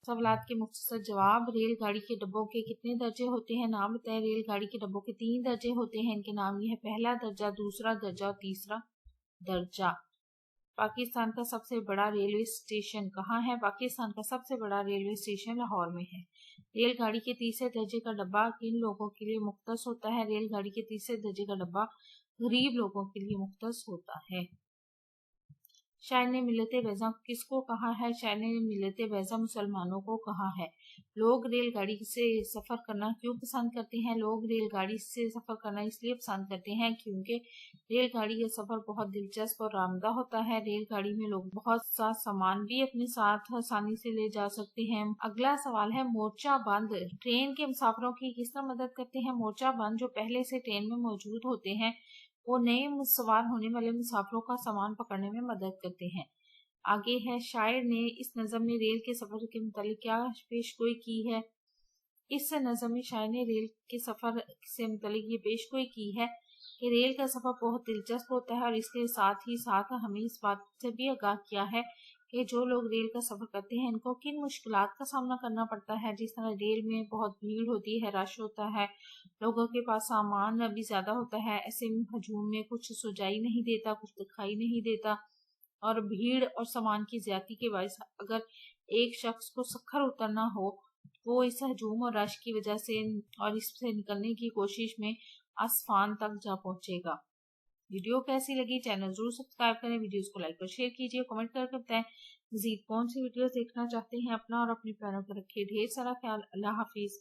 सवालात के मुख्तसर जवाब। रेलगाड़ी के डिब्बों के कितने दर्जे होते हैं? नाम बताएं। रेलगाड़ी के डिब्बों के 3 दर्जे होते हैं। इनके नाम ये है, पहला दर्जा, दूसरा दर्जा और तीसरा दर्जा। पाकिस्तान का सबसे बड़ा रेलवे स्टेशन कहाँ है? पाकिस्तान का सबसे बड़ा रेलवे स्टेशन लाहौर में है। रेलगाड़ी के तीसरे दर्जे का डब्बा किन लोगों के लिए मुख्तस होता है? रेलगाड़ी के तीसरे दर्जे का डब्बा गरीब लोगों के लिए मुख्तस होता है। शायर ने मिलते बैज़ा किसको कहा है? शायर ने मिलते बैज़ा मुसलमानों को कहा है। लोग रेलगाड़ी से सफ़र करना क्यों पसंद करते हैं? लोग रेलगाड़ी से सफ़र करना इसलिए पसंद करते हैं क्योंकि रेलगाड़ी का सफ़र बहुत दिलचस्प और आरामदा होता है। रेलगाड़ी में लोग बहुत सा सामान भी अपने साथ आसानी से ले जा सकते हैं। अगला सवाल है, मोर्चा बंद ट्रेन के मुसाफिरों की किस तरह मदद करते हैं? मोर्चा बंद जो पहले से ट्रेन में मौजूद होते हैं वो नए सवार होने वाले मुसाफिरों का सामान पकड़ने में मदद करते हैं। आगे है, शायर ने इस नज़म में रेल के सफर के मुतालिक क्या पेशगोई की है? इस नज़म में शायर ने रेल के सफर से मुतालिक ये पेशगोई की है कि रेल का सफर बहुत दिलचस्प होता है और इसके साथ ही साथ हमें इस बात से भी आगाह किया है कि जो लोग रेल का सफर करते हैं इनको किन मुश्किलात का सामना करना पड़ता है। जिस तरह रेल में बहुत भीड़ होती है, रश होता है, लोगों के पास सामान भी ज्यादा होता है, ऐसे में हजूम में कुछ सुझाई नहीं देता, कुछ दिखाई नहीं देता और भीड़ और सामान की ज्यादती के बायस अगर एक शख्स को सखर उतरना हो वो इस हजूम और रश की वजह से और इससे निकलने की कोशिश में आसफान तक जा पहुंचेगा। वीडियो कैसी लगी? चैनल जरूर सब्सक्राइब करें, वीडियोस को लाइक और शेयर कीजिए, कमेंट करके बताएं मजीद कौन सी वीडियोस देखना चाहते हैं। अपना और अपने प्यारों पर रखिए ढेर सारा ख्याल। अल्लाह हाफिज।